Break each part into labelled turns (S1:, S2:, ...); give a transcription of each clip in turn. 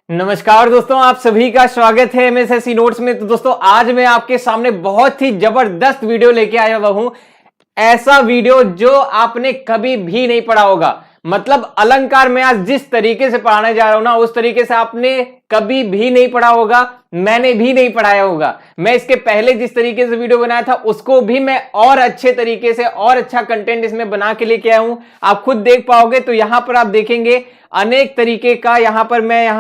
S1: नमस्कार दोस्तों, आप सभी का स्वागत है एमएसएससी नोट्स में। तो दोस्तों आज मैं आपके सामने बहुत ही जबरदस्त वीडियो लेके आया हुआ हूं। ऐसा वीडियो जो आपने कभी भी नहीं पढ़ा होगा। मतलब अलंकार में आज जिस तरीके से पढ़ाने जा रहा हूं ना, उस तरीके से आपने कभी भी नहीं पढ़ा होगा, मैंने भी नहीं पढ़ाया होगा। मैं इसके पहले जिस तरीके से वीडियो बनाया था उसको भी मैं और अच्छे तरीके से और अच्छा कंटेंट इसमें बना के लेके आया हूं। आप खुद देख पाओगे। तो यहां पर आप देखेंगे अनेक तरीके का, यहां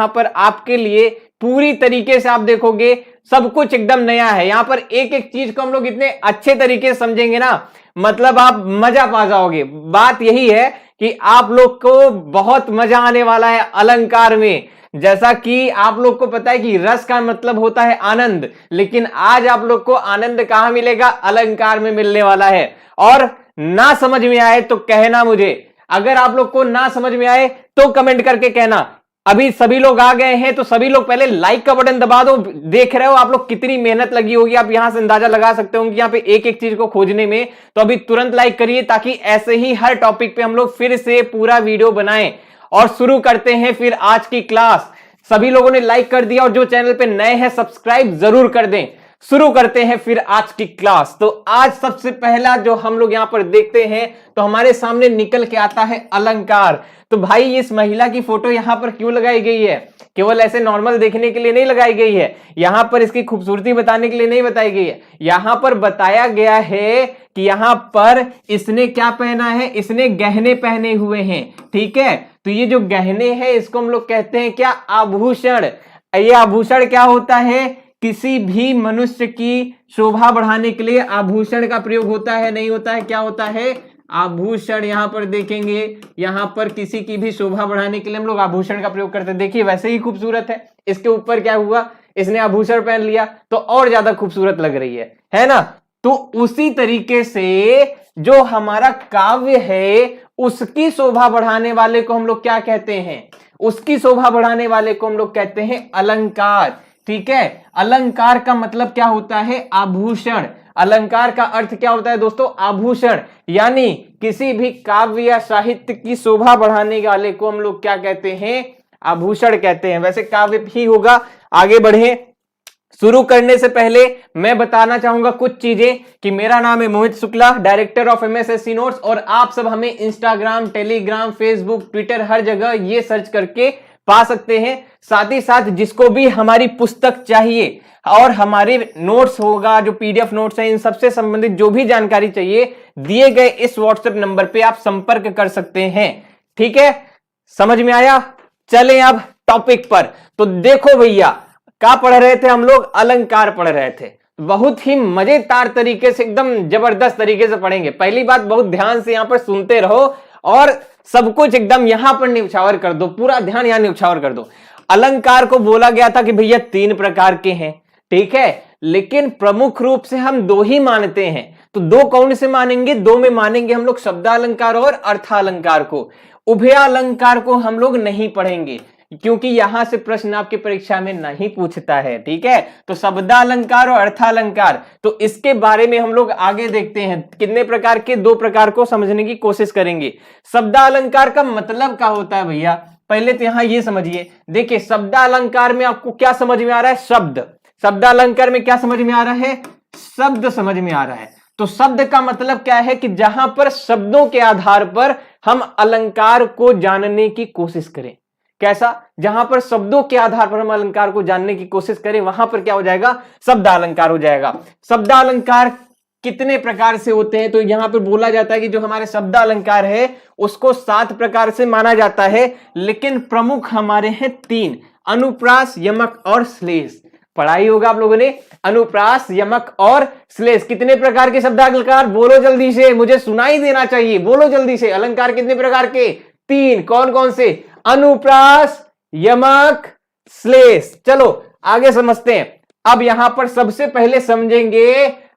S1: पर आपके लिए पूरी तरीके से आप देखोगे सब कुछ एकदम नया है। यहां पर एक एक चीज को हम लोग इतने अच्छे तरीके से समझेंगे ना, मतलब आप मजा पा जाओगे। बात यही है कि आप लोग को बहुत मजा आने वाला है अलंकार में। जैसा कि आप लोग को पता है कि रस का मतलब होता है आनंद, लेकिन आज आप लोग को आनंद कहां मिलेगा? अलंकार में मिलने वाला है। और ना समझ में आए तो कहना मुझे, अगर आप लोग को ना समझ में आए तो कमेंट करके कहना। अभी सभी लोग आ गए हैं तो सभी लोग पहले लाइक का बटन दबा दो। देख रहे हो आप लोग कितनी मेहनत लगी होगी, आप यहां से अंदाजा लगा सकते हो कि यहां पे एक एक चीज को खोजने में। तो अभी तुरंत लाइक करिए ताकि ऐसे ही हर टॉपिक पे हम लोग फिर से पूरा वीडियो बनाएं। और शुरू करते हैं फिर आज की क्लास। सभी लोगों ने लाइक कर दिया और जो चैनल पे नए हैं सब्सक्राइब जरूर कर दें। शुरू करते हैं फिर आज की क्लास। तो आज सबसे पहला जो हम लोग यहां पर देखते हैं तो हमारे सामने निकल के आता है अलंकार। तो भाई इस महिला की फोटो यहां पर क्यों लगाई गई है? केवल ऐसे नॉर्मल देखने के लिए नहीं लगाई गई है, यहां पर इसकी खूबसूरती बताने के लिए नहीं बताई गई है। यहां पर बताया गया है कि यहां पर इसने क्या पहना है, इसने गहने पहने हुए हैं। ठीक है, तो ये जो गहने हैं इसको हम लोग कहते हैं क्या? आभूषण। ये आभूषण क्या होता है? किसी भी मनुष्य की शोभा बढ़ाने के लिए आभूषण का प्रयोग होता है, नहीं होता है? क्या होता है? आभूषण। यहां पर देखेंगे, यहां पर किसी की भी शोभा बढ़ाने के लिए हम लोग आभूषण का प्रयोग करते हैं। देखिए वैसे ही खूबसूरत है, इसके ऊपर क्या हुआ, इसने आभूषण पहन लिया तो और ज्यादा खूबसूरत लग रही है ना? तो उसी तरीके से जो हमारा काव्य है उसकी शोभा बढ़ाने वाले को हम लोग क्या कहते हैं? उसकी शोभा बढ़ाने वाले को हम लोग कहते हैं अलंकार। ठीक है, अलंकार का मतलब क्या होता है? आभूषण। अलंकार का अर्थ क्या होता है दोस्तों? आभूषण। यानी किसी भी काव्य या साहित्य की शोभा बढ़ाने वाले को हम लोग क्या कहते हैं? आभूषण कहते हैं। वैसे काव्य भी होगा। आगे बढ़े, शुरू करने से पहले मैं बताना चाहूंगा कुछ चीजें कि मेरा नाम है मोहित शुक्ला, डायरेक्टर ऑफ एमएसएससी नोट्स। और आप सब हमें इंस्टाग्राम, टेलीग्राम, फेसबुक, ट्विटर हर जगह ये सर्च करके पा सकते हैं। साथ ही साथ जिसको भी हमारी पुस्तक चाहिए और हमारे नोट्स होगा, जो पीडीएफ नोट्स हैं, इन सबसे संबंधित जो भी जानकारी चाहिए, दिए गए इस व्हाट्सएप नंबर पे आप संपर्क कर सकते हैं। ठीक है, समझ में आया? चलें अब टॉपिक पर। तो देखो भैया, क्या पढ़ रहे थे हम लोग? अलंकार पढ़ रहे थे। बहुत ही मजेदार तरीके से, एकदम जबरदस्त तरीके से पढ़ेंगे। पहली बात, बहुत ध्यान से यहां पर सुनते रहो और सब कुछ एकदम यहां पर न्यौछावर कर दो, पूरा ध्यान यहां न्यौछावर कर दो। अलंकार को बोला गया था कि भैया 3 प्रकार के हैं। ठीक है, लेकिन प्रमुख रूप से हम 2 ही मानते हैं। तो 2 कौन से मानेंगे? 2 में मानेंगे हम लोग शब्दालंकार और अर्थालंकार को। उभयालंकार को हम लोग नहीं पढ़ेंगे क्योंकि यहां से प्रश्न आपके परीक्षा में नहीं पूछता है। ठीक है, तो शब्दालंकार और अर्थालंकार, तो इसके बारे में हम लोग आगे देखते हैं। कितने प्रकार के? 2 प्रकार को समझने की कोशिश करेंगे। शब्दालंकार का मतलब क्या होता है भैया? पहले तो यहां ये समझिए। देखिए शब्दालंकार में आपको क्या समझ में आ रहा है? शब्द। शब्दालंकार में क्या समझ में आ रहा है? शब्द समझ में आ रहा है। तो शब्द का मतलब क्या है? कि जहां पर शब्दों के आधार पर हम अलंकार को जानने की कोशिश करें। कैसा? जहां पर शब्दों के आधार पर हम अलंकार को जानने की कोशिश करें, वहां पर क्या हो जाएगा? शब्दालंकार हो जाएगा। शब्दालंकार कितने प्रकार से होते हैं? तो यहां पर बोला जाता है कि जो हमारे शब्दालंकार है उसको 7 प्रकार से माना जाता है, लेकिन प्रमुख हमारे हैं 3: अनुप्रास, यमक और श्लेष। पढ़ाई होगा आप लोगों ने। अनुप्रास, यमक और श्लेष। कितने प्रकार के शब्दालंकार? बोलो जल्दी से, मुझे सुनाई देना चाहिए। बोलो जल्दी से। अलंकार कितने प्रकार के? 3। कौन कौन से? अनुप्रास, यमक, श्लेष। चलो आगे समझते हैं। अब यहां पर सबसे पहले समझेंगे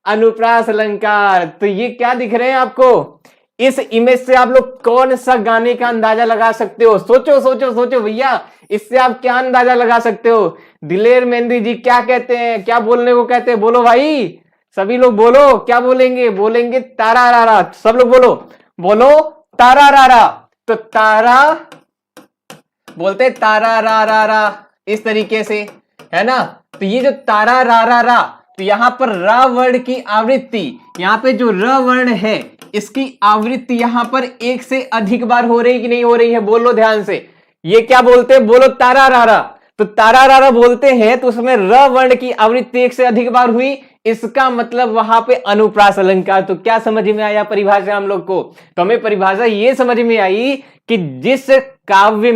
S1: अनुप्रास अलंकार। तो ये क्या दिख रहे हैं आपको? इस इमेज से आप लोग कौन सा गाने का अंदाजा लगा सकते हो? सोचो सोचो सोचो भैया, इससे आप क्या अंदाजा लगा सकते हो? दिलेर मेहंदी जी क्या कहते हैं? क्या बोलने को कहते हैं? बोलो भाई, सभी लोग बोलो। क्या बोलेंगे? बोलेंगे तारा रारा। सब लोग बोलो, बोलो तारा रारा। तो तारा बोलते तारा रा रा रा, इस तरीके से, है ना। तो ये जो तारा रा रा रा, तो यहां पर रा वर्ण की आवृत्ति, यहां पे जो र वर्ण है इसकी आवृत्ति यहां पर एक से अधिक बार हो रही कि नहीं हो रही है, बोलो ध्यान से। ये क्या बोलते हैं, बोलो तारा रा रा। तो तारा रा रा बोलते हैं तो उसमें र वर्ण की आवृत्ति एक से अधिक बार हुई, इसका मतलब वहां पे अनुप्रास अलंकार। तो क्या समझ में आया परिभाषा हम लोग को, तो हमें परिभाषा ये समझ में आई कि जिस काव्य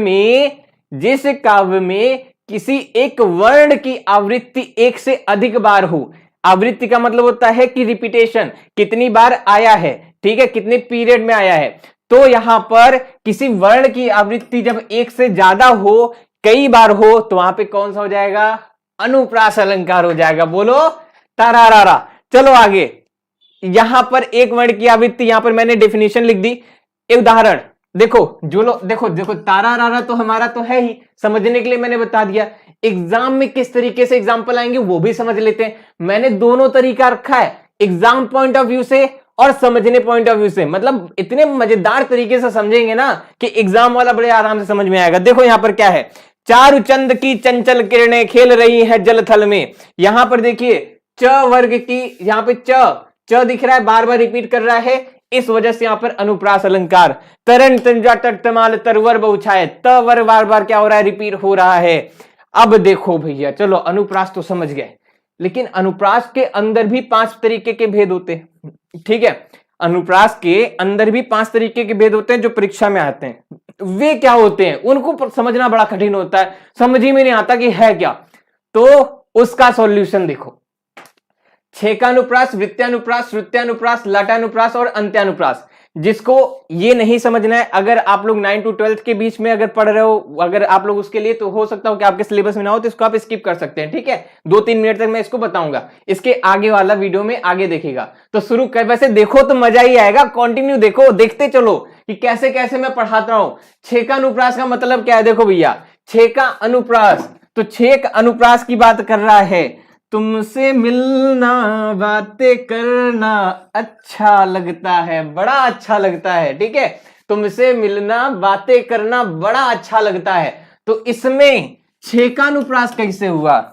S1: में किसी एक वर्ण की आवृत्ति एक से अधिक बार हो, आवृत्ति का मतलब होता है कि रिपीटेशन, कितनी बार आया है, ठीक है, कितने पीरियड में आया है। तो यहां पर किसी वर्ण की आवृत्ति जब एक से ज्यादा हो, कई बार हो, तो वहां पे कौन सा हो जाएगा, अनुप्रास अलंकार हो जाएगा, बोलो तारारारा। चलो आगे, यहां पर एक वर्ण की आवृत्ति, यहां पर मैंने डेफिनेशन लिख दी। एक उदाहरण देखो, जो लोग देखो तारारारा तो हमारा तो है ही, समझने के लिए मैंने बता दिया। एग्जाम में किस तरीके से एग्जाम्पल आएंगे वो भी समझ लेते हैं। मैंने दोनों तरीका रखा है, एग्जाम पॉइंट ऑफ व्यू से और समझने पॉइंट ऑफ व्यू से, मतलब इतने मजेदार तरीके से समझेंगे ना कि एग्जाम वाला बड़े आराम से समझ में आएगा। देखो यहां पर क्या है, चारु चंद की चंचल किरणें खेल रही है जल थल में। यहां पर देखिए च वर्ग की, यहां पे च दिख रहा है, बार बार रिपीट कर रहा है, इस वजह से यहां पर अनुप्रास अलंकार। तरन तंजा तटतमाल तरवर बहुछाए, त वर बार बार क्या हो रहा है, रिपीट हो रहा है। अब देखो भैया, चलो अनुप्रास तो समझ गए, लेकिन अनुप्रास के अंदर भी 5 तरीके के भेद होते हैं, ठीक है। अनुप्रास के अंदर भी 5 तरीके के भेद होते हैं जो परीक्षा में आते हैं। वे क्या होते हैं, उनको समझना बड़ा कठिन होता है, समझ ही में नहीं आता कि है क्या। तो उसका सॉल्यूशन देखो, छेकानुप्रास, वृत्त्यानुप्रास, श्रुत्यानुप्रास, लाटानुप्रास और अंत्यानुप्रास। जिसको ये नहीं समझना है, अगर आप लोग 9 to 12 के बीच में अगर पढ़ रहे हो, अगर आप लोग उसके लिए, तो हो सकता हो कि आपके सिलेबस में ना हो, तो इसको आप स्किप कर सकते हैं, ठीक है। 2-3 मिनट तक मैं इसको बताऊंगा, इसके आगे वाला वीडियो में आगे देखेगा। तो शुरू कर, वैसे देखो तो मजा ही आएगा, कंटिन्यू देखो, देखते चलो कि कैसे कैसे मैं पढ़ाता हूं। छेकानुप्रास का मतलब क्या है, देखो भैया, छेका अनुप्रास, तो छेक अनुप्रास की बात कर रहा है, तुमसे मिलना बातें करना अच्छा लगता है, बड़ा अच्छा लगता है, ठीक है। तुमसे मिलना बातें करना बड़ा अच्छा लगता है। तो इसमें छेकानुप्रास कैसे हुआ,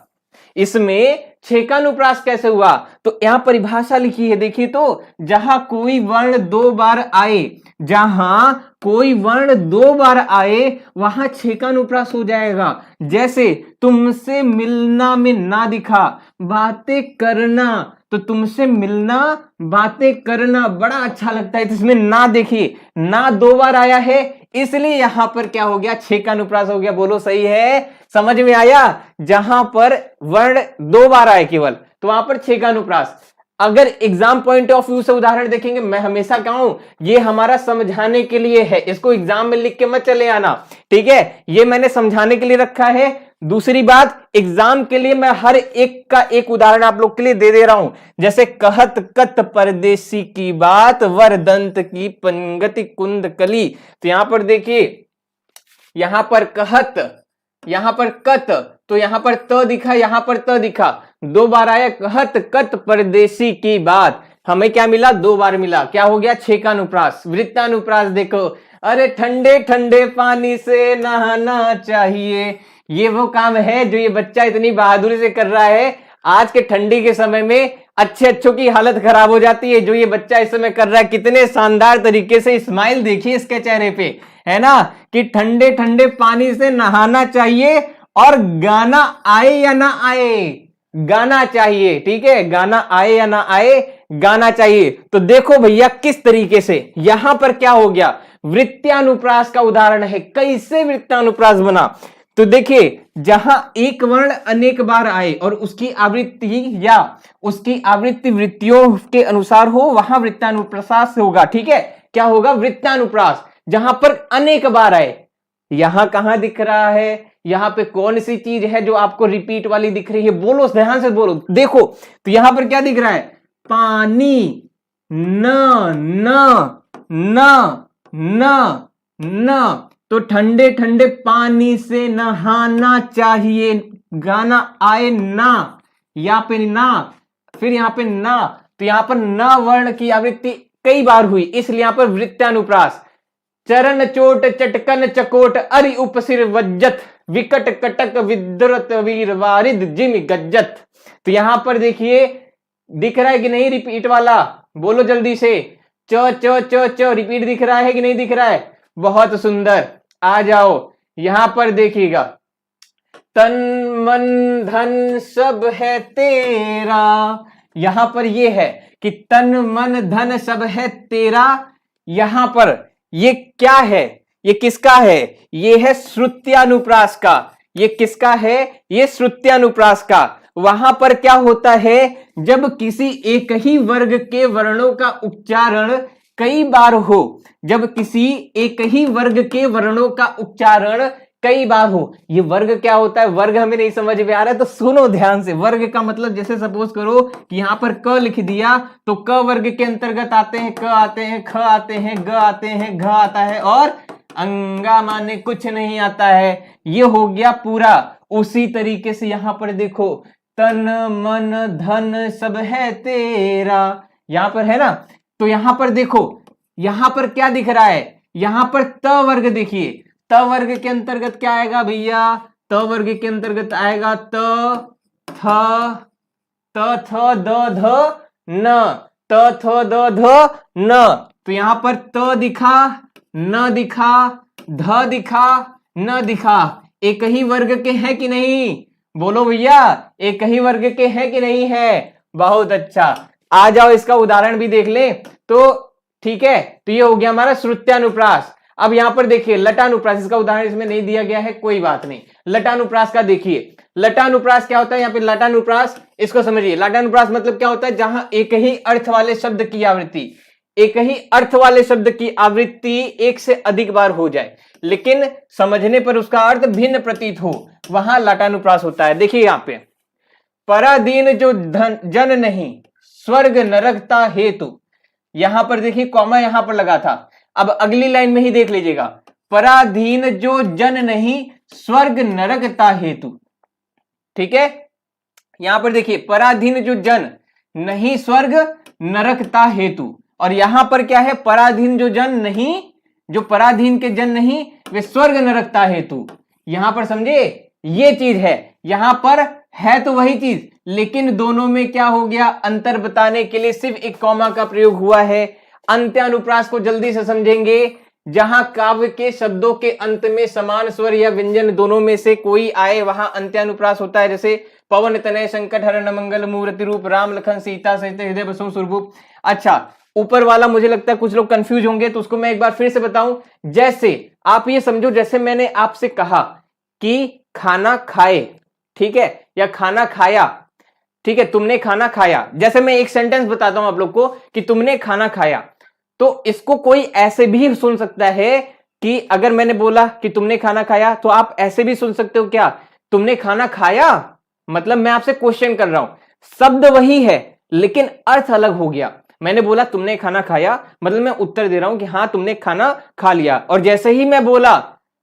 S1: इसमें छेकानुप्रास कैसे हुआ, तो यहां परिभाषा लिखी है, देखिए तो, जहां कोई वर्ण 2 बार आए, जहां कोई वर्ण 2 बार आए वहां छेकानुप्रास हो जाएगा। जैसे तुमसे मिलना में ना दिखा, बातें करना, तो तुमसे मिलना बातें करना बड़ा अच्छा लगता है, तो इसमें ना देखिए, ना 2 बार आया है, इसलिए यहां पर क्या हो गया, छेकानुप्रास हो गया। बोलो सही है, समझ में आया। जहां पर वर्ण 2 बार आए केवल, तो वहां पर छेकानुप्रास। अगर एग्जाम पॉइंट ऑफ व्यू से उदाहरण देखेंगे, मैं हमेशा कहूं ये हमारा समझाने के लिए है, इसको एग्जाम में लिख के मत चले आना, ठीक है। ये मैंने समझाने के लिए रखा है। दूसरी बात, एग्जाम के लिए मैं हर एक का एक उदाहरण आप लोग के लिए दे रहा हूं। जैसे कहत कत परदेसी की बात, वरदंत की पंगति कुंद कली। तो यहां पर देखिए, यहां पर कहत, यहां पर कत, तो यहां पर त दिखा, यहां पर त दिखा, 2 बार आया, कहत कत परदेसी की बात, हमें क्या मिला, 2 बार मिला, क्या हो गया, छेकानुप्रास। वृत्तानुप्रास देखो, अरे ठंडे ठंडे पानी से नहाना चाहिए, ये वो काम है जो ये बच्चा इतनी बहादुरी से कर रहा है। आज के ठंडी के समय में अच्छों की हालत खराब हो जाती है, जो ये बच्चा इस समय कर रहा है, कितने शानदार तरीके से, स्माइल देखिए इसके चेहरे पे, है ना, कि ठंडे ठंडे पानी से नहाना चाहिए, और गाना आए या ना आए, गाना चाहिए, ठीक है, गाना आए या ना आए, गाना चाहिए। तो देखो भैया किस तरीके से यहां पर क्या हो गया, वृत्त्यानुप्रास का उदाहरण है। कैसे वृत्तानुप्रास बना, तो देखिए, जहां एक वर्ण अनेक बार आए और उसकी आवृत्ति या उसकी आवृत्ति वृत्तियों के अनुसार हो, वहां वृत्तानुप्रास होगा, ठीक है। क्या होगा, वृत्तानुप्रास, जहां पर अनेक बार आए। यहां कहां दिख रहा है, यहां पे कौन सी चीज है जो आपको रिपीट वाली दिख रही है, बोलो ध्यान से बोलो, देखो तो यहां पर क्या दिख रहा है, पानी, न न न न न, तो ठंडे ठंडे पानी से नहाना चाहिए, गाना आए ना, यहां पे ना, फिर यहां पे ना, तो यहां पर न वर्ण की आवृत्ति कई बार हुई, इसलिए यहां पर वृत्तानुप्रास। चरण चोट चटकन चकोट अरि उपसिर वज्जत, विकट कटक विद्रुत वीर वारिद जिम गज्जत। तो यहां पर देखिए दिख रहा है कि नहीं रिपीट वाला, बोलो जल्दी से, च च च च रिपीट दिख रहा है कि नहीं दिख रहा है? बहुत सुंदर। आ जाओ यहां पर देखिएगा, तन मन धन सब है तेरा। यहां पर ये है कि तन मन धन सब है तेरा। यहां पर ये क्या है? ये किसका है? ये है श्रुत्यानुप्रास का। ये किसका है? ये श्रुत्यानुप्रास का। वहां पर क्या होता है, जब किसी एक ही वर्ग के वर्णों का उच्चारण कई बार हो, जब किसी एक ही वर्ग के वर्णों का उच्चारण कई बार हो। ये वर्ग क्या होता है? वर्ग हमें नहीं समझ में आ रहा है तो सुनो ध्यान से। वर्ग का मतलब जैसे सपोज करो कि यहां पर क लिख दिया तो क वर्ग के अंतर्गत आते हैं क आते हैं, ख आते हैं, ग आते हैं, घ आता है और अंगा माने कुछ नहीं आता है। ये हो गया पूरा। उसी तरीके से यहां पर देखो, तन मन धन सब है तेरा, यहां पर है ना। तो यहां पर देखो, यहां पर क्या दिख रहा है? यहां पर त वर्ग देखिए, त वर्ग के अंतर्गत क्या आएगा भैया? त वर्ग के अंतर्गत आएगा त थ द ध न, त थ द ध न। तो यहां पर त दिखा, न दिखा, ध दिखा, न दिखा। एक ही वर्ग के हैं कि नहीं? बोलो भैया, एक ही वर्ग के हैं कि नहीं है? बहुत अच्छा। आ जाओ इसका उदाहरण भी देख ले तो ठीक है। तो ये हो गया हमारा श्रुत्यानुप्रास। अब यहां पर देखिए लटानुप्रास, इसका उदाहरण इसमें नहीं दिया गया है, कोई बात नहीं। लटानुप्रास का देखिए, लटानुप्रास क्या होता है? यहाँ पे लटानुप्रास, इसको समझिए। लटानुप्रास मतलब क्या होता है? जहां एक ही अर्थ वाले शब्द की आवृत्ति, एक ही अर्थ वाले शब्द की आवृत्ति एक से अधिक बार हो जाए, लेकिन समझने पर उसका अर्थ भिन्न प्रतीत हो, वहां लटानुप्रास होता है। देखिए यहां पे, पराधीन जो जन नहीं स्वर्ग नरकता हेतु, यहां पर देखिए कॉमा यहां पर लगा था। अब अगली लाइन में ही देख लीजिएगा, पराधीन जो जन नहीं स्वर्ग नरकता हेतु। ठीक है, यहां पर देखिए पराधीन जो जन नहीं स्वर्ग नरकता हेतु, और यहां पर क्या है? पराधीन जो जन नहीं, जो पराधीन के जन नहीं वे स्वर्ग नरकता हेतु। यहां पर समझे, ये चीज है। यहां पर है तो वही चीज, लेकिन दोनों में क्या हो गया? अंतर बताने के लिए सिर्फ एक कॉमा का प्रयोग हुआ है। अंत्यानुप्रास को जल्दी से समझेंगे, जहां काव्य के शब्दों के अंत में समान स्वर या व्यंजन दोनों में से कोई आए वहां अंत्यानुप्रास होता है। जैसे पवन तनय संकट हरण मंगल मूर्ति रूप राम लखन सीता सहित हृदय बसु सुरभूप। अच्छा, ऊपर वाला मुझे लगता है कुछ लोग कंफ्यूज होंगे तो उसको मैं एक बार फिर से बताऊं। जैसे आप ये समझो, जैसे मैंने आपसे कहा कि खाना खाए, ठीक है, या खाना खाया, ठीक है, तुमने खाना खाया। जैसे मैं एक सेंटेंस बताता हूं आप लोग को कि तुमने खाना खाया, तो इसको कोई ऐसे भी सुन सकता है कि अगर मैंने बोला कि तुमने खाना खाया तो आप ऐसे भी सुन सकते हो, क्या तुमने खाना खाया? मतलब मैं आपसे क्वेश्चन कर रहा हूं, शब्द वही है लेकिन अर्थ अलग हो गया। मैंने बोला तुमने खाना खाया, मतलब मैं उत्तर दे रहा हूं कि हाँ तुमने खाना खा लिया, और जैसे ही मैं बोला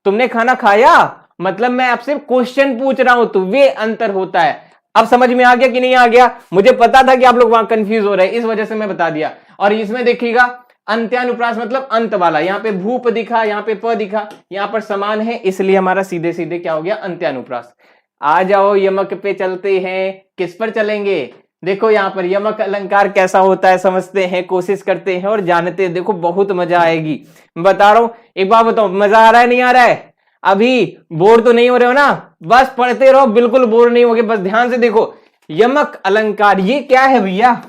S1: तुमने खाना खाया, मतलब मैं आपसे क्वेश्चन पूछ रहा हूं, तो वे अंतर होता है। अब समझ में आ गया कि नहीं आ गया? मुझे पता था कि आप लोग वहां कंफ्यूज हो रहे हैं, इस वजह से मैं बता दिया। और इसमें देखिएगा अंत्यानुप्रास मतलब अंत वाला, यहां पे भूप दिखा, यहां पे प दिखा, यहां पर समान है, इसलिए हमारा सीधे सीधे क्या हो गया? अंत्यानुप्रास। आ जाओ यमक पे चलते हैं। किस पर चलेंगे? देखो यहां पर यमक अलंकार कैसा होता है समझते हैं, कोशिश करते हैं और जानते हैं। देखो बहुत मजा आएगी, बता रहा हूं। एक बार बताओ, मजा आ रहा है नहीं आ रहा है? अभी बोर तो नहीं हो रहे हो ना? बस पढ़ते रहो, बिल्कुल बोर नहीं होगे। बस ध्यान से देखो, यमक अलंकार ये क्या है भैया?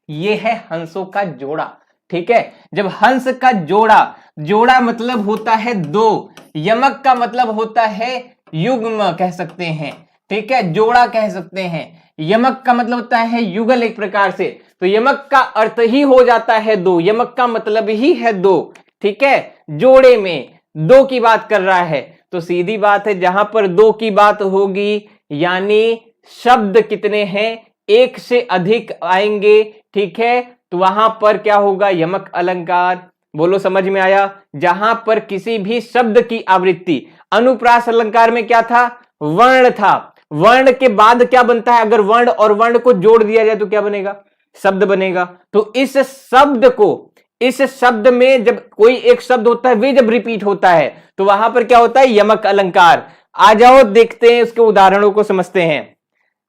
S1: ये है हंसों का जोड़ा। ठीक है, जब हंस का जोड़ा, जोड़ा मतलब होता है दो, यमक का मतलब होता है युग्म कह सकते हैं। ठीक है, जोड़ा कह सकते हैं। यमक का मतलब होता है युगल एक प्रकार से, तो यमक का अर्थ ही हो जाता है दो, यमक का मतलब ही है दो। ठीक है, जोड़े में दो की बात कर रहा है, तो सीधी बात है जहां पर दो की बात होगी यानी शब्द कितने हैं? एक से अधिक आएंगे। ठीक है, तो वहां पर क्या होगा? यमक अलंकार। बोलो समझ में आया? जहां पर किसी भी शब्द की आवृत्ति, अनुप्रास अलंकार में क्या था? वर्ण था। वर्ण के बाद क्या बनता है? अगर वर्ण और वर्ण को जोड़ दिया जाए तो क्या बनेगा? शब्द बनेगा। तो इस शब्द को, इस शब्द में जब कोई एक शब्द होता है वे जब रिपीट होता है तो वहां पर क्या होता है? यमक अलंकार। आ जाओ देखते हैं, उसके उदाहरणों को समझते हैं।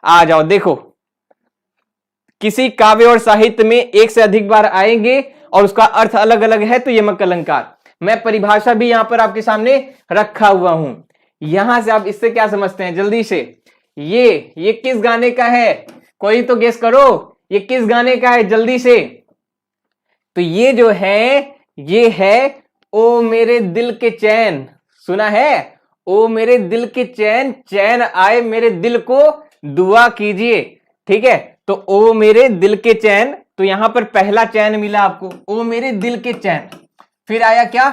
S1: आ जाओ देखो, किसी काव्य और साहित्य में एक से अधिक बार आएंगे और उसका अर्थ अलग अलग है तो यमक अलंकार। मैं परिभाषा भी यहां पर आपके सामने रखा हुआ हूं, यहां से आप इससे क्या समझते हैं जल्दी से। ये किस गाने का है, कोई तो गेस करो, ये किस गाने का है जल्दी से। तो ये जो है ये है ओ मेरे दिल के चैन, सुना है, ओ मेरे दिल के चैन, चैन आए मेरे दिल को दुआ कीजिए। ठीक है, तो ओ मेरे दिल के चैन, तो यहां पर पहला चैन मिला आपको, ओ मेरे दिल के चैन, फिर आया क्या,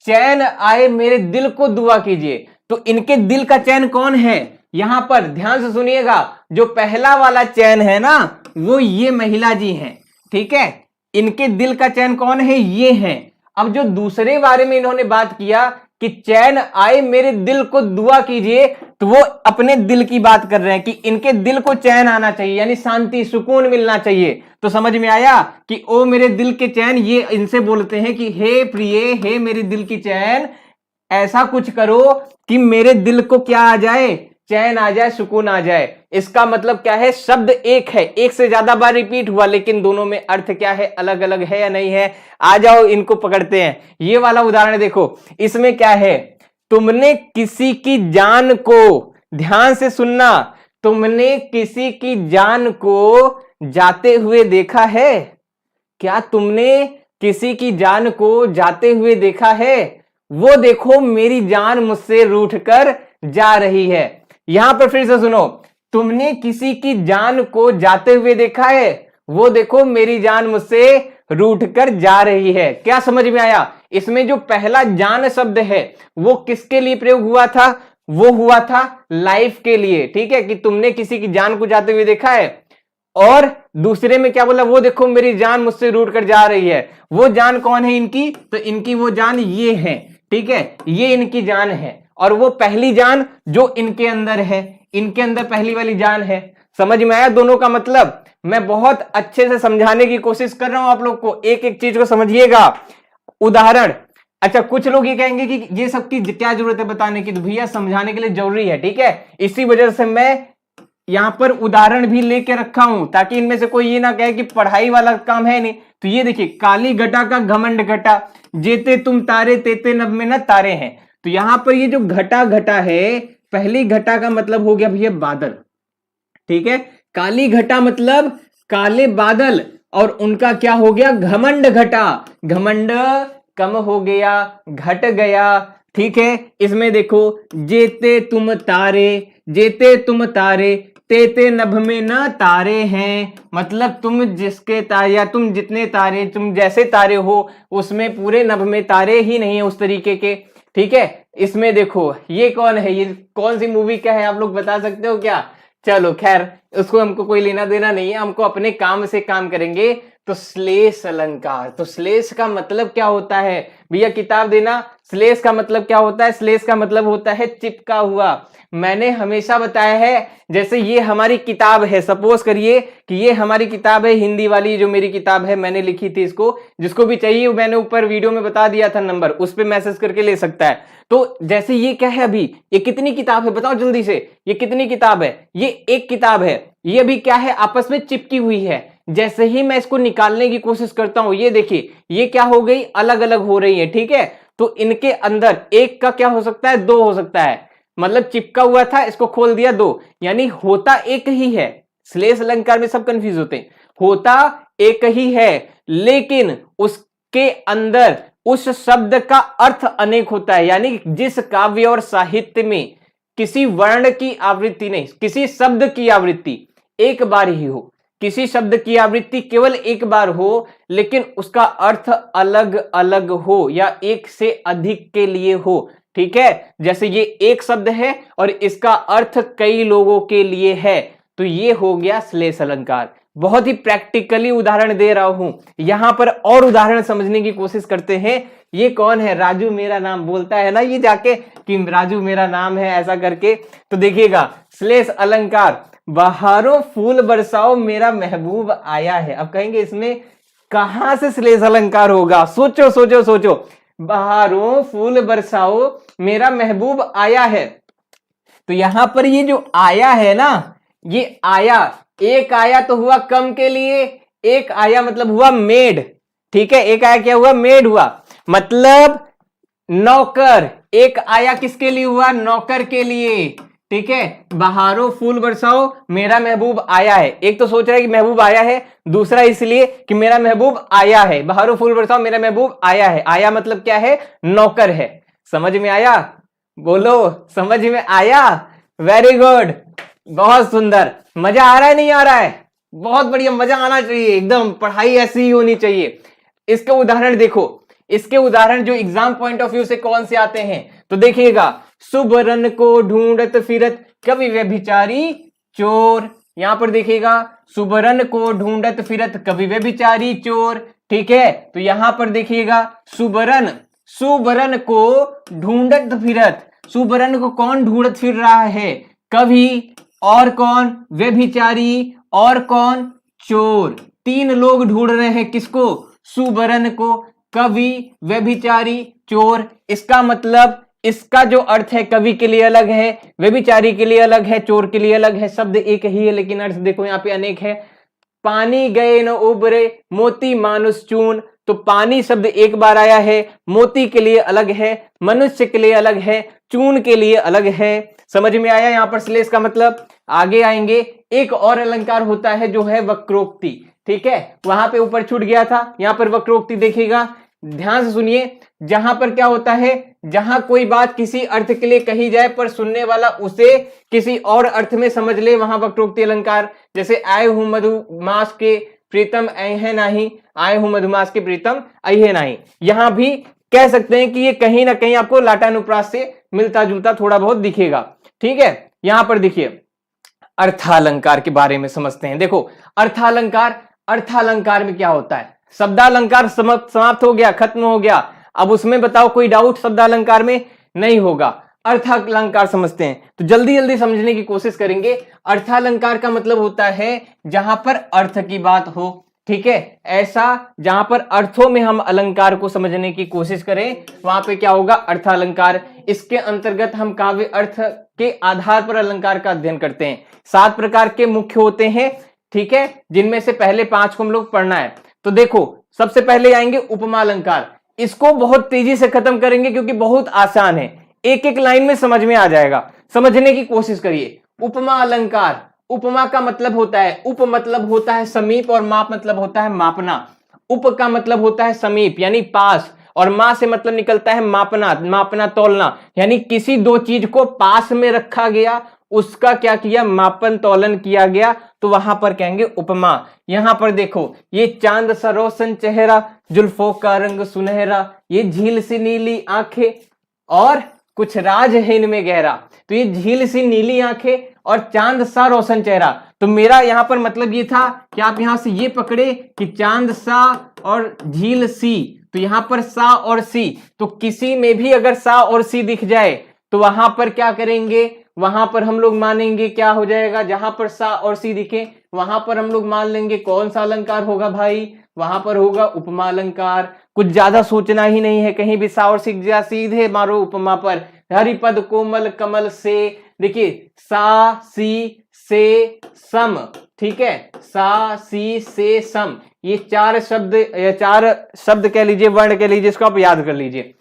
S1: चैन आए मेरे दिल को दुआ कीजिए। तो इनके दिल का चैन कौन है, यहां पर ध्यान से सुनिएगा, जो पहला वाला चैन है ना वो ये महिला जी हैं। ठीक है, इनके दिल का चैन कौन है, ये है। अब जो दूसरे बारे में इन्होंने बात किया कि चैन आए मेरे दिल को दुआ कीजिए, तो वो अपने दिल की बात कर रहे हैं कि इनके दिल को चैन आना चाहिए, यानी शांति सुकून मिलना चाहिए। तो समझ में आया कि ओ मेरे दिल के चैन, ये इनसे बोलते हैं कि हे प्रिय, हे मेरे दिल की चैन, ऐसा कुछ करो कि मेरे दिल को क्या आ जाए, चैन आ जाए, सुकून आ जाए। इसका मतलब क्या है, शब्द एक है, एक से ज्यादा बार रिपीट हुआ, लेकिन दोनों में अर्थ क्या है, अलग अलग है या नहीं है। आ जाओ इनको पकड़ते हैं। ये वाला उदाहरण देखो, इसमें क्या है, तुमने किसी की जान को, ध्यान से सुनना, तुमने किसी की जान को जाते हुए देखा है, क्या तुमने किसी की जान को जाते हुए देखा है, वो देखो मेरी जान मुझसे रूठकर जा रही है। यहां पर फिर से सुनो, तुमने किसी की जान को जाते हुए देखा है, वो देखो मेरी जान मुझसे रूठकर जा रही है। क्या समझ में आया, इसमें जो पहला जान शब्द है वो किसके लिए प्रयोग हुआ था, वो हुआ था लाइफ के लिए। ठीक है, कि तुमने किसी की जान को जाते हुए देखा है, और दूसरे में क्या बोला, वो देखो मेरी जान मुझसे रूठकर जा रही है। वो जान कौन है इनकी, तो इनकी वो जान ये है। ठीक है, ये इनकी जान है, और वो पहली जान जो इनके अंदर है, इनके अंदर पहली वाली जान है। समझ में आया दोनों का मतलब, मैं बहुत अच्छे से समझाने की कोशिश कर रहा हूं आप लोग को, एक एक चीज को समझिएगा। उदाहरण, अच्छा कुछ लोग ये कहेंगे कि ये सब की क्या जरूरत है बताने की, तो भैया समझाने के लिए जरूरी है। ठीक है, इसी वजह से मैं यहां पर उदाहरण भी लेके रखा हूं, ताकि इनमें से कोई ये ना कहे कि पढ़ाई वाला काम है नहीं। तो ये देखिए, काली घटा का घमंड घटा, जेते तुम तारे तेते नभ में न तारे हैं। तो यहां पर ये जो घटा घटा है, पहली घटा का मतलब हो गया भैया बादल। ठीक है, काली घटा मतलब काले बादल, और उनका क्या हो गया, घमंड घटा, घमंड कम हो गया, घट गया। ठीक है, इसमें देखो, जेते तुम तारे, जेते तुम तारे, तेते नभ में न तारे हैं, मतलब तुम जिसके तारे, या तुम जितने तारे, तुम जैसे तारे हो उसमें पूरे नभ में तारे ही नहीं है उस तरीके के। ठीक है, इसमें देखो ये कौन है, ये कौन सी मूवी का है, आप लोग बता सकते हो क्या। चलो खैर, उसको हमको कोई लेना देना नहीं है, हमको अपने काम से काम करेंगे। तो श्लेष अलंकार, तो श्लेष का मतलब क्या होता है भैया, किताब देना। श्लेष का मतलब क्या होता है, श्लेष का मतलब होता है चिपका हुआ। मैंने हमेशा बताया है, जैसे ये हमारी किताब है, सपोज करिए कि ये हमारी किताब है हिंदी वाली, जो मेरी किताब है मैंने लिखी थी इसको, जिसको भी चाहिए मैंने ऊपर वीडियो में बता दिया था नंबर, उस पर मैसेज करके ले सकता है। तो जैसे ये क्या है, अभी ये कितनी किताब है बताओ जल्दी से, ये कितनी किताब है, ये एक किताब है, ये अभी क्या है, आपस में चिपकी हुई है। जैसे ही मैं इसको निकालने की कोशिश करता हूं, ये देखिए ये क्या हो गई, अलग अलग हो रही है। ठीक है, तो इनके अंदर एक का क्या हो सकता है, दो हो सकता है, मतलब चिपका हुआ था, इसको खोल दिया दो, यानी होता एक ही है। श्लेष अलंकार में सब कंफ्यूज होते हैं, होता एक ही है, लेकिन उसके अंदर उस शब्द का अर्थ अनेक होता है। यानी जिस काव्य और साहित्य में किसी वर्ण की आवृत्ति नहीं, किसी शब्द की आवृत्ति एक बार ही हो, किसी शब्द की आवृत्ति केवल एक बार हो, लेकिन उसका अर्थ अलग अलग हो या एक से अधिक के लिए हो। ठीक है, जैसे ये एक शब्द है और इसका अर्थ कई लोगों के लिए है, तो ये हो गया श्लेष अलंकार। बहुत ही प्रैक्टिकली उदाहरण दे रहा हूं, यहां पर और उदाहरण समझने की कोशिश करते हैं। ये कौन है, राजू मेरा नाम बोलता है ना ये जाके कि राजू मेरा नाम है ऐसा करके, तो देखिएगा श्लेष अलंकार, बहारों फूल बरसाओ मेरा महबूब आया है। अब कहेंगे इसमें कहां से श्लेष अलंकार होगा, सोचो सोचो सोचो, बहारों फूल बरसाओ मेरा महबूब आया है, तो यहां पर ये जो आया है ना, ये आया, एक आया तो हुआ कम के लिए, एक आया मतलब हुआ मेड, ठीक है, एक आया क्या हुआ, मेड हुआ, मतलब नौकर, एक आया किसके लिए हुआ, नौकर के लिए, ठीक है। बहारो फूल बरसाओ मेरा महबूब आया है, एक तो सोच रहा है कि महबूब आया है, दूसरा इसलिए कि मेरा महबूब आया है, बहारो फूल बरसाओ मेरा महबूब आया है, आया मतलब क्या है, नौकर है। समझ में आया, बोलो समझ में आया, वेरी गुड, बहुत सुंदर, मजा आ रहा है नहीं आ रहा है, बहुत बढ़िया, मजा आना चाहिए, एकदम पढ़ाई ऐसी ही होनी चाहिए। इसके उदाहरण देखो, इसके उदाहरण जो एग्जाम पॉइंट ऑफ व्यू से कौन से आते हैं, तो देखिएगा, सुबरन को ढूंढत फिरत कवि व्यभिचारी चोर, यहां पर देखिएगा, सुबरन को ढूंढत फिरत कवि व्यभिचारी चोर, ठीक है। तो यहां पर देखिएगा, सुबरन, सुबरन को ढूंढत फिरत, सुबरन को कौन ढूंढत फिर रहा है, कवि, और कौन, व्यभिचारी, और कौन, चोर, तीन लोग ढूंढ रहे हैं किसको, सुबरन को, कवि, व्यभिचारी, चोर। इसका मतलब, इसका जो अर्थ है कवि के लिए अलग है, व्यभिचारी के लिए अलग है, चोर के लिए अलग है, शब्द एक ही है लेकिन अर्थ देखो यहाँ पे अनेक है। पानी गए न उबरे मोती मानुष चून, तो पानी शब्द एक बार आया है, मोती के लिए अलग है, मनुष्य के लिए अलग है, चून के लिए अलग है। समझ में आया यहाँ पर श्लेष का मतलब। आगे आएंगे, एक और अलंकार होता है जो है वक्रोक्ति, ठीक है, वहां पे ऊपर छूट गया था, यहाँ पर वक्रोक्ति देखिएगा, ध्यान से सुनिए। जहां पर क्या होता है, जहां कोई बात किसी अर्थ के लिए कही जाए पर सुनने वाला उसे किसी और अर्थ में समझ ले, वहां वक्रोक्ति अलंकार। जैसे आए हूं मधुमास के प्रीतम अहे नाही, आए हूं मधुमास के प्रीतम अहे नाही, यहां भी कह सकते हैं कि ये कहीं ना कहीं आपको लाटानुप्रास से मिलता जुलता थोड़ा बहुत दिखेगा, ठीक है। यहां पर देखिए, अर्थालंकार के बारे में समझते हैं। देखो अर्थालंकार, अर्थालंकार में क्या होता है, शब्दालंकार समाप्त हो गया, खत्म हो गया, अब उसमें बताओ कोई डाउट शब्दालंकार में नहीं होगा। अर्थालंकार समझते हैं, तो जल्दी जल्दी समझने की कोशिश करेंगे। अर्थालंकार का मतलब होता है जहां पर अर्थ की बात हो, ठीक है, ऐसा जहां पर अर्थों में हम अलंकार को समझने की कोशिश करें, वहां पे क्या होगा, अर्थालंकार। इसके अंतर्गत हम काव्य अर्थ के आधार पर अलंकार का अध्ययन करते हैं। 7 प्रकार के मुख्य होते हैं, ठीक है, जिनमें से पहले 5 को हम लोग पढ़ना है। तो देखो सबसे पहले आएंगे उपमा अलंकार, इसको बहुत तेजी से खत्म करेंगे क्योंकि बहुत आसान है, एक एक लाइन में समझ में आ जाएगा, समझने की कोशिश करिए। उपमा अलंकार, उपमा का मतलब होता है, उप मतलब होता है समीप और माप मतलब होता है मापना। उप का मतलब होता है समीप यानी पास, और मा से मतलब निकलता है मापना, मापना तौलना, यानी किसी दो चीज को पास में रखा गया, उसका क्या किया, मापन तौलन किया गया, तो वहां पर कहेंगे उपमा। यहां पर देखो, ये चांद सा रोशन चेहरा, जुल्फों का रंग सुनहरा, ये झील सी नीली आंखें और कुछ राज है इनमें गहरा। तो ये झील सी नीली आंखें और चांद सा रोशन चेहरा, तो मेरा यहां पर मतलब ये था कि आप यहां से ये पकड़े कि चांद सा और झील सी, तो यहां पर सा और सी, तो किसी में भी अगर सा और सी दिख जाए तो वहां पर क्या करेंगे, वहां पर हम लोग मानेंगे क्या हो जाएगा, जहां पर सा और सी दिखे वहां पर हम लोग मान लेंगे कौन सा अलंकार होगा भाई, वहां पर होगा उपमा अलंकार। कुछ ज्यादा सोचना ही नहीं है, कहीं भी सा और सी जा, सीधे मारो उपमा पर। हरिपद कोमल कमल से, देखिए सा सी से सम, ठीक है, सा सी से सम, ये 4 शब्द, 4 शब्द कह लीजिए, वर्ण कह लीजिए, इसको आप याद कर लीजिए।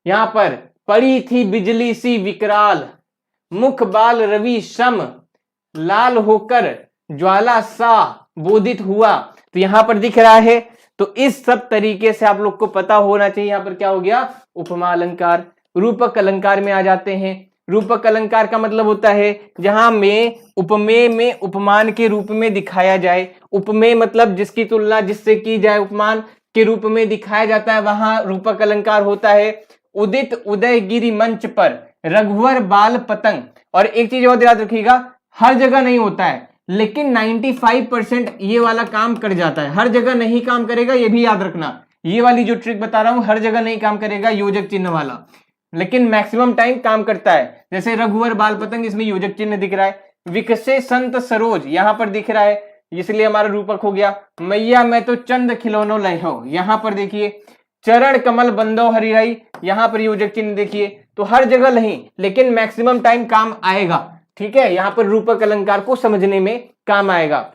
S1: यहां पर पड़ी थी बिजली सी विकराल, मुख बाल रवि सम, लाल होकर ज्वाला सा बोधित हुआ, तो यहां पर दिख रहा है। तो इस सब तरीके से आप लोग को पता होना चाहिए यहां पर क्या हो गया, उपमा अलंकार। रूपक अलंकार में आ जाते हैं। रूपक अलंकार का मतलब होता है जहां में उपमेय में उपमान के रूप में दिखाया जाए। उपमेय मतलब जिसकी तुलना जिससे की जाए, उपमान के रूप में दिखाया जाता है, वहां रूपक अलंकार होता है। उदित उदयगिरी मंच पर रघुवर बाल पतंग, और एक चीज और याद रखिएगा, हर जगह नहीं होता है लेकिन 95% ये वाला काम कर जाता है, हर जगह नहीं काम करेगा, ये भी याद रखना। ये वाली जो ट्रिक बता रहा हूं हर जगह नहीं काम करेगा योजक चिन्ह वाला, लेकिन मैक्सिमम टाइम काम करता है। जैसे रघुवर बाल पतंग, इसमें योजक चिन्ह दिख रहा है। विकसे संत सरोज यहां पर दिख रहा है, इसलिए हमारा रूपक हो गया। मैया मैं तो चंद खिलौनो लय हो, यहां पर देखिए। चरण कमल बंदो हरिराई, यहां पर योजक चिन्ह देखिए। तो हर जगह नहीं, लेकिन मैक्सिमम टाइम काम आएगा। ठीक है, यहां पर रूपक अलंकार को समझने में काम आएगा।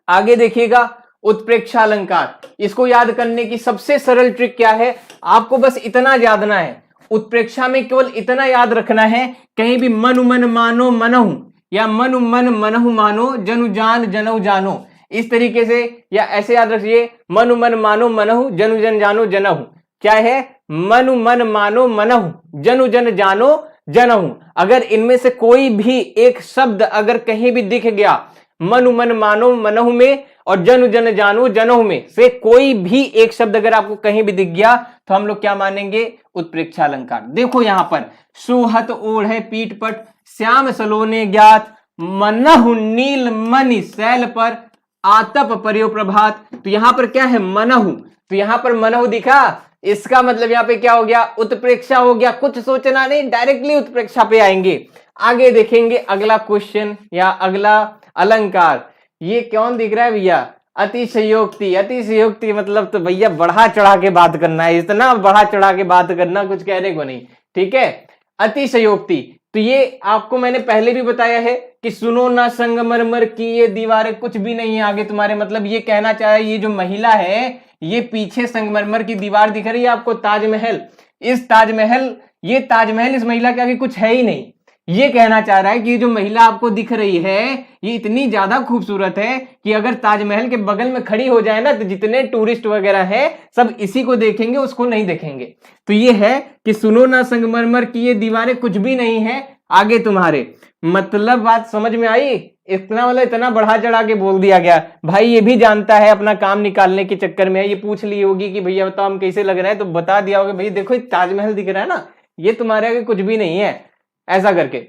S1: आगे देखिएगा, उत्प्रेक्षा अलंकार। इसको याद करने की सबसे सरल ट्रिक क्या है, आपको बस इतना यादना है, उत्प्रेक्षा में केवल इतना याद रखना है, कहीं भी मनु मन मानो मनहु या मनु मन मनहु मानो, जनु जान जनहु जानो, इस तरीके से या ऐसे याद रखिए, मनु मन मानो मनहु, जनु जन जानो जनहु। क्या है, मनु मन मानो मनहु, जनु जन जानो जनहु। अगर इनमें से कोई भी एक शब्द अगर कहीं भी दिख गया मनु मन मानो मनहु में और जनु जन जानो जनहु में से कोई भी एक शब्द अगर आपको कहीं भी दिख गया तो हम लोग क्या मानेंगे, उत्प्रेक्षा अलंकार। देखो यहां पर, सुहत ओढ़े पीठ पट, श्याम सलोने ज्ञात, मनहु नील मणि शैल पर, आतप पर्यो प्रभात। तो यहां पर क्या है, मनहु, तो यहां पर मनहु दिखा, इसका मतलब यहां पे क्या हो गया, उत्प्रेक्षा हो गया। कुछ सोचना नहीं, डायरेक्टली उत्प्रेक्षा पे आएंगे। आगे देखेंगे अगला क्वेश्चन या अगला अलंकार, ये कौन दिख रहा है भैया, अतिशयोक्ति। अतिशयोक्ति मतलब तो भैया बढ़ा चढ़ा के बात करना है, इतना बढ़ा चढ़ा के बात करना, कुछ कहने को नहीं। ठीक है, अतिशयोक्ति, तो ये आपको मैंने पहले भी बताया है कि सुनो ना संगमरमर की ये दीवारें, कुछ भी नहीं है आगे तुम्हारे, मतलब ये कहना चाह ये जो महिला है, ये पीछे संगमरमर की दीवार दिख रही है आपको, ताजमहल, इस ताजमहल, ये ताजमहल इस महिला के आगे कुछ है ही नहीं। ये कहना चाह रहा है कि ये जो महिला आपको दिख रही है ये इतनी ज्यादा खूबसूरत है कि अगर ताजमहल के बगल में खड़ी हो जाए ना तो जितने टूरिस्ट वगैरह हैं सब इसी को देखेंगे, उसको नहीं देखेंगे। तो ये है कि सुनो ना संगमरमर की ये दीवारें, कुछ भी नहीं है आगे तुम्हारे। मतलब बात समझ में आई, इतना मतलब इतना बढ़ा चढ़ा के बोल दिया गया। भाई ये भी जानता है, अपना काम निकालने के चक्कर में है, ये पूछ ली होगी कि भैया बताओ हम कैसे लग रहे हैं, तो बता दिया होगा भैया देखो ताजमहल दिख रहा है ना, ये तुम्हारे आगे कुछ भी नहीं है, ऐसा करके।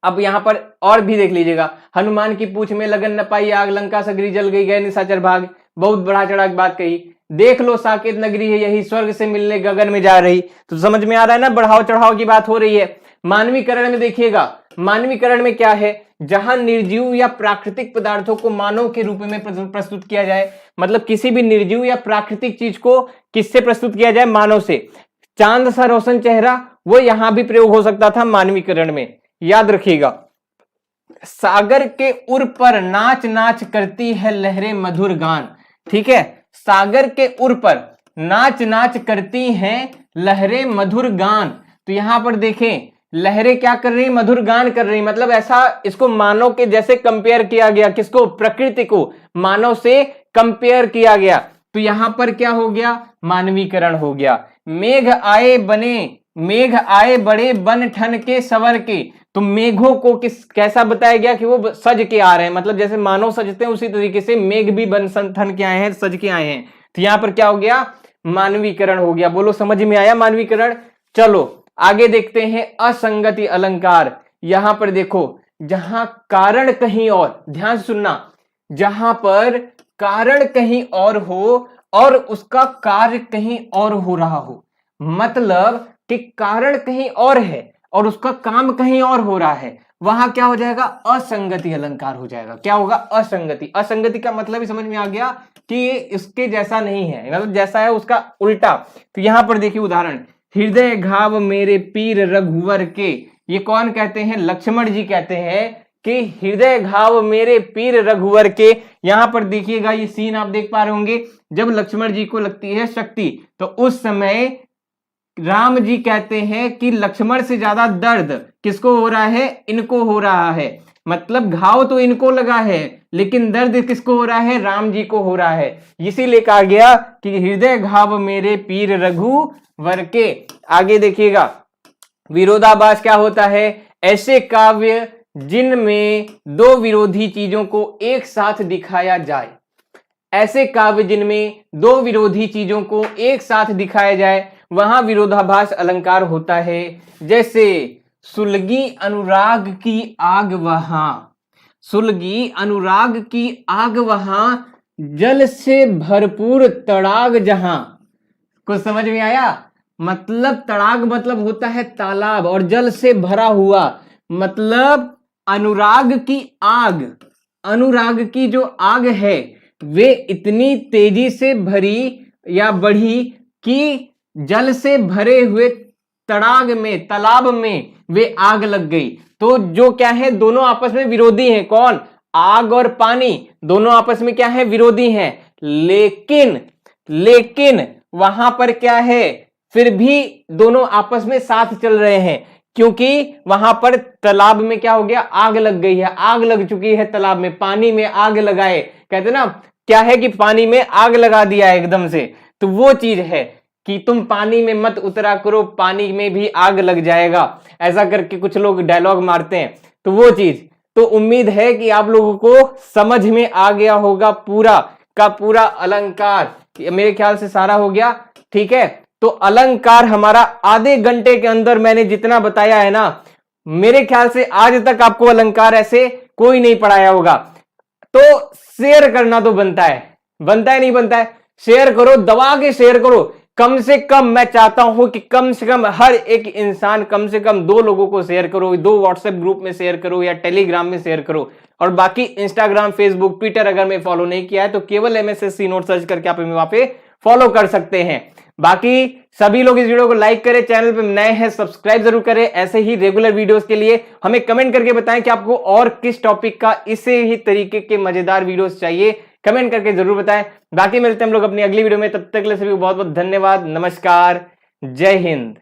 S1: अब यहां पर और भी देख लीजिएगा, हनुमान की पूंछ में लगन न पाई आग, लंका सगरी जल गई गए निशाचर भाग, बहुत बढ़ा चढ़ा के बात कही। देख लो साकेत नगरी है यही, स्वर्ग से मिलने गगन में जा रही। तो समझ में आ रहा है ना, बढ़ाव चढ़ाव की बात हो रही है। मानवीकरण में देखिएगा, मानवीकरण में क्या है, जहां निर्जीव या प्राकृतिक पदार्थों को मानव के रूप में प्रस्तुत किया जाए, मतलब किसी भी निर्जीव या प्राकृतिक चीज को किससे प्रस्तुत किया जाए, मानव से। चांद सा रोशन चेहरा, वो यहां भी प्रयोग हो सकता था मानवीकरण में, याद रखिएगा। सागर के उर पर नाच नाच करती है लहरें मधुर गान। ठीक है, सागर के उर पर नाच नाच करती हैं लहरें मधुर गान। तो यहां पर देखें, लहरें क्या कर रही, मधुर गान कर रही, मतलब ऐसा इसको मानव के जैसे कंपेयर किया गया, किसको, प्रकृति को मानव से कंपेयर किया गया। तो यहां पर क्या हो गया, मानवीकरण हो गया। मेघ आए बने, मेघ आए बड़े बन ठन के सवर के। तो मेघों को किस कैसा बताया गया कि वो सज के आ रहे हैं, मतलब जैसे मानव सजते हैं उसी तरीके से मेघ भी बन ठन के आए हैं, सज के आए हैं। तो यहां पर क्या हो गया, मानवीकरण हो गया। बोलो समझ में आया मानवीकरण। चलो आगे देखते हैं असंगति अलंकार। यहां पर देखो, जहां कारण कहीं और, ध्यान से सुनना, जहां पर कारण कहीं और हो और उसका कार्य कहीं और हो रहा हो, मतलब कि कारण कहीं और है और उसका काम कहीं और हो रहा है, वहां क्या हो जाएगा, असंगति अलंकार हो जाएगा। क्या होगा, असंगति। असंगति का मतलब ही समझ में आ गया कि ये इसके जैसा नहीं है, मतलब जैसा है उसका उल्टा। तो यहां पर देखिए उदाहरण, हृदय घाव मेरे पीर रघुवर के, ये कौन कहते हैं, लक्ष्मण जी कहते हैं कि हृदय घाव मेरे पीर रघुवर के। यहां पर देखिएगा ये सीन आप देख पा रहे होंगे, जब लक्ष्मण जी को लगती है शक्ति तो उस समय राम जी कहते हैं कि लक्ष्मण से ज्यादा दर्द किसको हो रहा है, इनको हो रहा है। मतलब घाव तो इनको लगा है लेकिन दर्द किसको हो रहा है, राम जी को हो रहा है। इसीलिए कहा गया कि हृदय घाव मेरे पीर रघुवर के। आगे देखिएगा, विरोधाभास क्या होता है, ऐसे काव्य जिनमें दो विरोधी चीजों को एक साथ दिखाया जाए। ऐसे काव्य जिनमें दो विरोधी चीजों को एक साथ दिखाया जाए वहां विरोधाभास अलंकार होता है। जैसे सुलगी अनुराग की आग वहां, सुलगी अनुराग की आग वहां, जल से भरपूर तड़ाग जहां। कुछ समझ में आया, मतलब तड़ाग मतलब होता है तालाब और जल से भरा हुआ, मतलब अनुराग की आग, अनुराग की जो आग है वे इतनी तेजी से भरी या बढ़ी कि जल से भरे हुए तड़ाग में, तालाब में वे आग लग गई। तो जो क्या है, दोनों आपस में विरोधी हैं। कौन? आग और पानी दोनों आपस में क्या है, विरोधी हैं। लेकिन वहां पर क्या है, फिर भी दोनों आपस में साथ चल रहे हैं, क्योंकि वहां पर तालाब में क्या हो गया, आग लग गई है, आग लग चुकी है तालाब में। पानी में आग लगाए, कहते ना क्या है कि पानी में आग लगा दिया एकदम से। तो वो चीज है कि तुम पानी में मत उतरा करो, पानी में भी आग लग जाएगा, ऐसा करके कुछ लोग डायलॉग मारते हैं। तो वो चीज, तो उम्मीद है कि आप लोगों को समझ में आ गया होगा पूरा का पूरा अलंकार। मेरे ख्याल से सारा हो गया, ठीक है। तो अलंकार हमारा आधे घंटे के अंदर मैंने जितना बताया है ना, मेरे ख्याल से आज तक आपको अलंकार ऐसे कोई नहीं पढ़ाया होगा। तो शेयर करना तो बनता है, बनता है नहीं बनता है? शेयर करो, दबा के शेयर करो। कम से कम मैं चाहता हूं कि कम से कम हर एक इंसान कम से कम 2 लोगों को शेयर करो, 2 व्हाट्सएप ग्रुप में शेयर करो या टेलीग्राम में शेयर करो। और बाकी इंस्टाग्राम, फेसबुक, ट्विटर अगर मैं फॉलो नहीं किया है तो केवल MSSC नोट सर्च करके आप वहां पे फॉलो कर सकते हैं। बाकी सभी लोग इस वीडियो को लाइक करें, चैनल पे नए हैं सब्सक्राइब जरूर करें। ऐसे ही रेगुलर वीडियोस के लिए हमें कमेंट करके बताएं कि आपको और किस टॉपिक का इसे ही तरीके के मजेदार वीडियोस चाहिए, कमेंट करके जरूर बताएं। बाकी मिलते हैं हम लोग अपनी अगली वीडियो में, तब तक के लिए सभी को बहुत बहुत धन्यवाद। नमस्कार, जय हिंद।